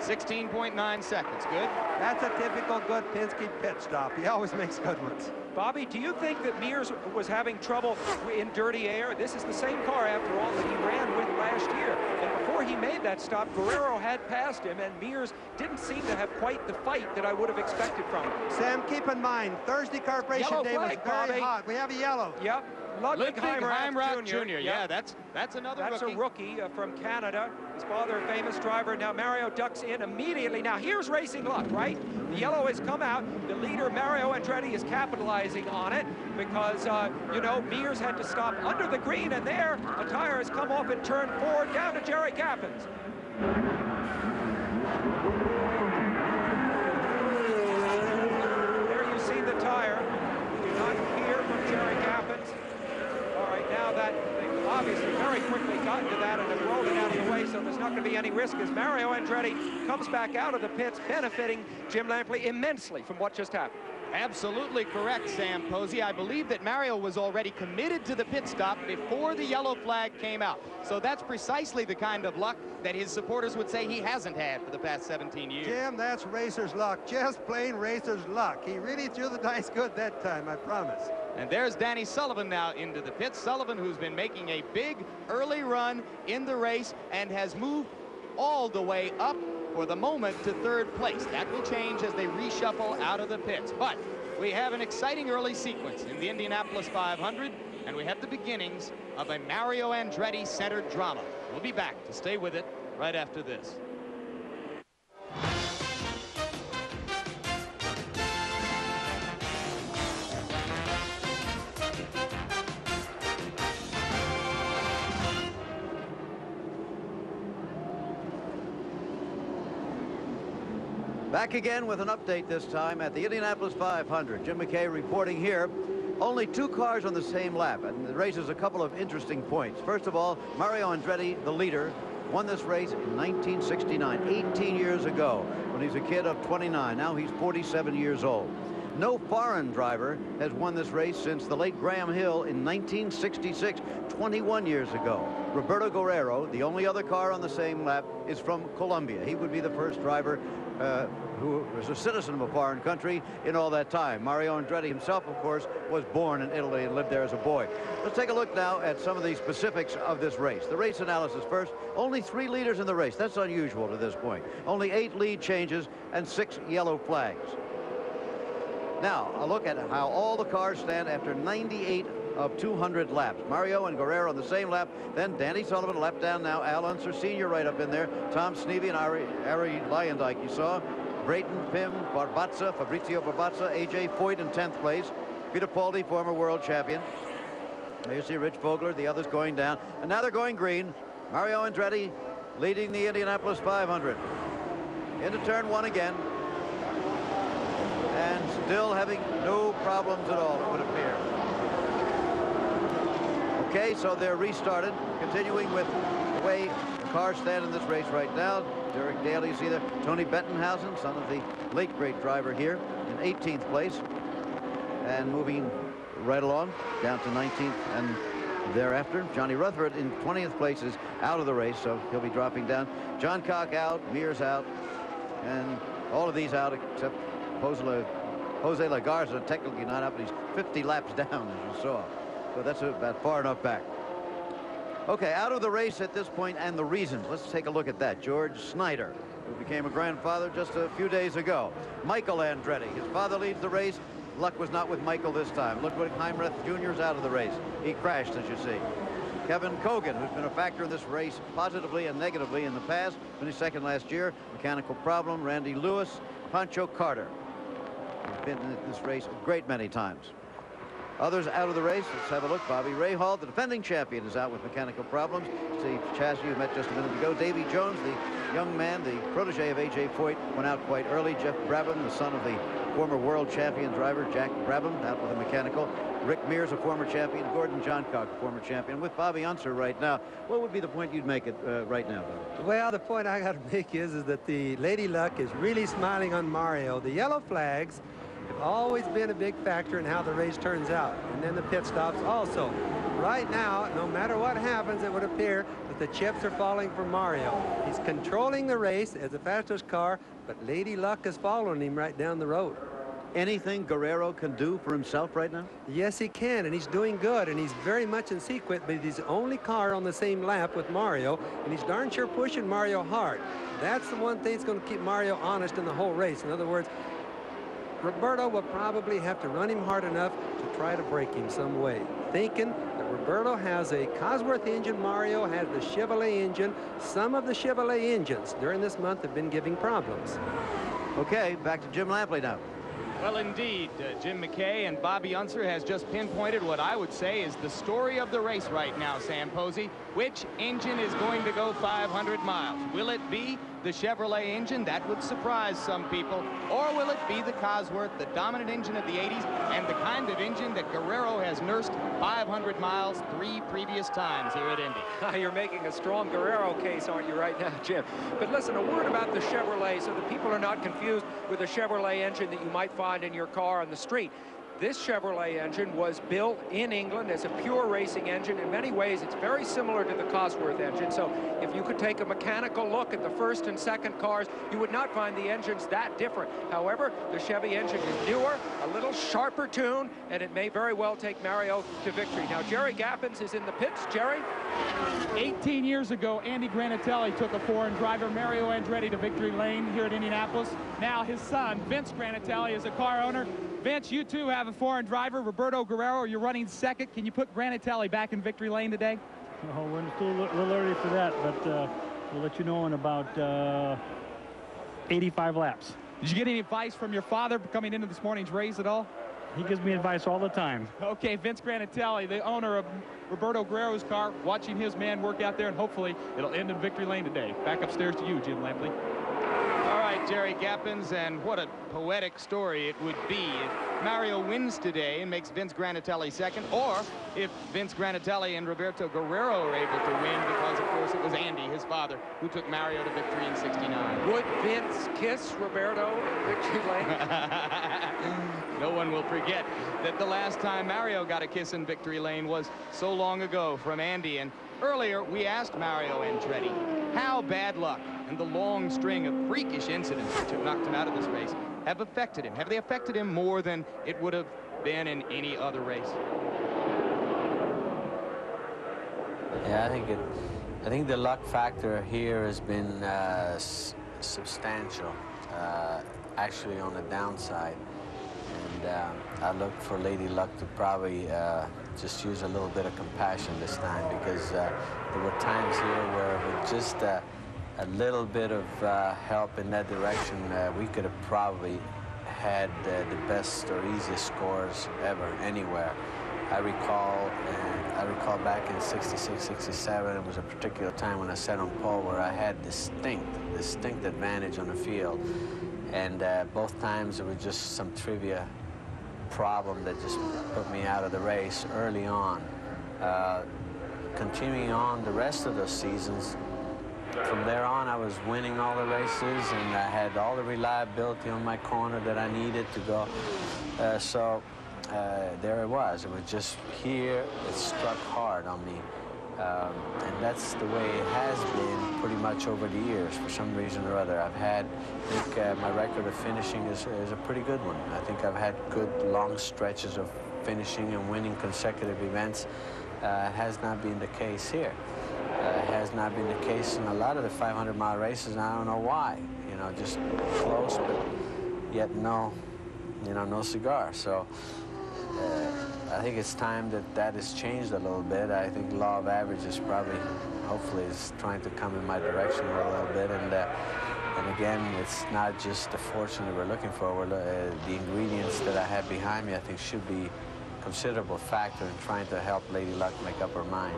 16.9 seconds. Good. That's a typical good Penske pit stop. He always makes good ones. Bobby, do you think that Mears was having trouble in dirty air? This is the same car, after all, that he ran with last year. And before he made that stop, Guerrero had passed him, and Mears didn't seem to have quite the fight that I would have expected from him. Sam, keep in mind, Thursday Corporation Day was very hot. We have a yellow. Yep. Ludwig Heimrath Jr. Yeah, that's another That's rookie. a rookie from Canada. His father, a famous driver. Now Mario ducks in immediately. Now here's racing luck, right? The yellow has come out. The leader, Mario Andretti, is capitalizing on it because, you know, Mears had to stop under the green, and there a tire has come off in turn 4 down to Jerry Gaffins. There you see the tire. We do not hear from Jerry Gaffins. All right, now that they've obviously very quickly gotten to that and have rolled it out of the way, so there's not going to be any risk as Mario Andretti comes back out of the pits, benefiting Jim Lampley immensely from what just happened. Absolutely correct, Sam Posey. I believe that Mario was already committed to the pit stop before the yellow flag came out. So that's precisely the kind of luck that his supporters would say he hasn't had for the past 17 years. Jim, that's racer's luck. Just plain racer's luck. He really threw the dice good that time, I promise. And there's Danny Sullivan now into the pits. Sullivan, who's been making a big early run in the race and has moved all the way up for the moment to 3rd place. That will change as they reshuffle out of the pits. But we have an exciting early sequence in the Indianapolis 500, and we have the beginnings of a Mario Andretti-centered drama. We'll be back to stay with it right after this. Back again with an update this time at the Indianapolis 500. Jim McKay reporting here. Only 2 cars on the same lap, and it raises a couple of interesting points. First of all, Mario Andretti, the leader, won this race in 1969, 18 years ago, when he's a kid of 29. Now he's 47 years old. No foreign driver has won this race since the late Graham Hill in 1966, 21 years ago. Roberto Guerrero, the only other car on the same lap, is from Colombia. He would be the first driver who was a citizen of a foreign country in all that time. Mario Andretti himself, of course, was born in Italy and lived there as a boy. Let's take a look now at some of the specifics of this race. The race analysis first. Only 3 leaders in the race. That's unusual to this point. Only 8 lead changes and 6 yellow flags. Now, a look at how all the cars stand after 98 of 200 laps. Mario and Guerrero on the same lap. Then Danny Sullivan, a lap down now. Al Unser Sr. right up in there. Tom Snevy and Ari Leyendijk, you saw. Brayton, Pym, Barbazza, Fabrizio Barbazza, A.J. Foyt in 10th place. Fittipaldi, former world champion. There you see Rich Vogler, the others going down. And now they're going green. Mario Andretti leading the Indianapolis 500. Into turn 1 again. And still having no problems at all, it would appear. Okay, so they're restarted, continuing with the way the cars stand in this race right now. Derek Daly, you see there. Tony Bettenhausen, son of the late great driver here, in 18th place. And moving right along, down to 19th and thereafter. Johnny Rutherford in 20th place is out of the race, so he'll be dropping down. John Cock out, Mears out, and all of these out except Jose Lagarza, technically not up, but he's 50 laps down, as you saw. So that's about far enough back. Okay, out of the race at this point, and the reasons. Let's take a look at that. George Snyder, who became a grandfather just a few days ago. Michael Andretti, his father leads the race. Luck was not with Michael this time. Ludwig Heimrath Jr. is out of the race. He crashed, as you see. Kevin Cogan, who's been a factor in this race positively and negatively in the past, finished second last year. Mechanical problem. Randy Lewis, Pancho Carter. He's been in this race a great many times. Others out of the race. Let's have a look. Bobby Rahal, the defending champion, is out with mechanical problems. Steve Chassie, who met just a minute ago. Davy Jones, the young man, the protege of A.J. Foyt, went out quite early. Jeff Brabham, the son of the former world champion driver, Jack Brabham, out with a mechanical. Rick Mears, a former champion. Gordon Johncock, a former champion. With Bobby Unser right now, what would be the point you'd make it right now, Bobby? Well, the point I got to make is that the Lady Luck is really smiling on Mario. The yellow flags have always been a big factor in how the race turns out. And then the pit stops also. right now, no matter what happens, it would appear that the chips are falling for Mario. He's controlling the race as the fastest car, but Lady Luck is following him right down the road. Anything Guerrero can do for himself right now? Yes, he can, and he's doing good, and he's very much in sequence, but he's the only car on the same lap with Mario, and he's darn sure pushing Mario hard. That's the one thing that's going to keep Mario honest in the whole race. In other words, Roberto will probably have to run him hard enough to try to break him some way, thinking that Roberto has a Cosworth engine, Mario has the Chevrolet engine. Some of the Chevrolet engines during this month have been giving problems. Okay, back to Jim Lampley now. Well, indeed, Jim McKay and Bobby Unser has just pinpointed what I would say is the story of the race right now, Sam Posey. Which engine is going to go 500 miles? Will it be the Chevrolet engine? That would surprise some people. Or will it be the Cosworth, the dominant engine of the 80s, and the kind of engine that Guerrero has nursed 500 miles 3 previous times here at Indy? You're making a strong Guerrero case, aren't you, right now, Jim? But listen, a word about the Chevrolet so that people are not confused with the Chevrolet engine that you might find in your car on the street. This Chevrolet engine was built in England as a pure racing engine. In many ways, it's very similar to the Cosworth engine. So if you could take a mechanical look at the first and second cars, you would not find the engines that different. However, the Chevy engine is newer, a little sharper tune, and it may very well take Mario to victory. Now, Jerry Gappens is in the pits. Jerry? 18 years ago, Andy Granatelli took a foreign driver, Mario Andretti, to victory lane here at Indianapolis. Now his son, Vince Granatelli, is a car owner. Vince, you too have a foreign driver, Roberto Guerrero. You're running second. Can you put Granatelli back in victory lane today? Oh, we're still a little early for that, but we'll let you know in about 85 laps. Did you get any advice from your father coming into this morning's race at all? He gives me advice all the time. Okay, Vince Granatelli, the owner of Roberto Guerrero's car, watching his man work out there, and hopefully it'll end in victory lane today. Back upstairs to you, Jim Lampley. All right, Jerry Gappens, and what a poetic story it would be if Mario wins today and makes Vince Granatelli second, or if Vince Granatelli and Roberto Guerrero are able to win, because of course it was Andy, his father, who took Mario to victory in '69. Would Vince kiss Roberto in victory lane? No one will forget that the last time Mario got a kiss in victory lane was so long ago from Andy. And earlier we asked Mario Andretti how bad luck and the long string of freakish incidents which have knocked him out of this race have affected him. Have they affected him more than it would have been in any other race? Yeah, I think the luck factor here has been substantial, actually on the downside. And I look for Lady Luck to probably just use a little bit of compassion this time, because there were times here where with just a little bit of help in that direction, we could have probably had the best or easiest scores ever anywhere. I recall back in '66, '67, it was a particular time when I sat on pole where I had distinct advantage on the field. And both times it was just some trivia problem that just put me out of the race early on. Continuing on the rest of those seasons, from there on I was winning all the races, and I had all the reliability on my corner that I needed to go. There it was. It was just here, it struck hard on me. And that's the way it has been pretty much over the years. For some reason or other, I think my record of finishing is a pretty good one. I think I've had good long stretches of finishing and winning consecutive events. It has not been the case here. It has not been the case in a lot of the 500-mile races, and I don't know why. You know, just close, but yet no cigar. So I think it's time that has changed a little bit. I think the law of averages probably, hopefully, is trying to come in my direction a little bit. And again, it's not just the fortune that we're looking for. The ingredients that I have behind me, I think, should be a considerable factor in trying to help Lady Luck make up her mind.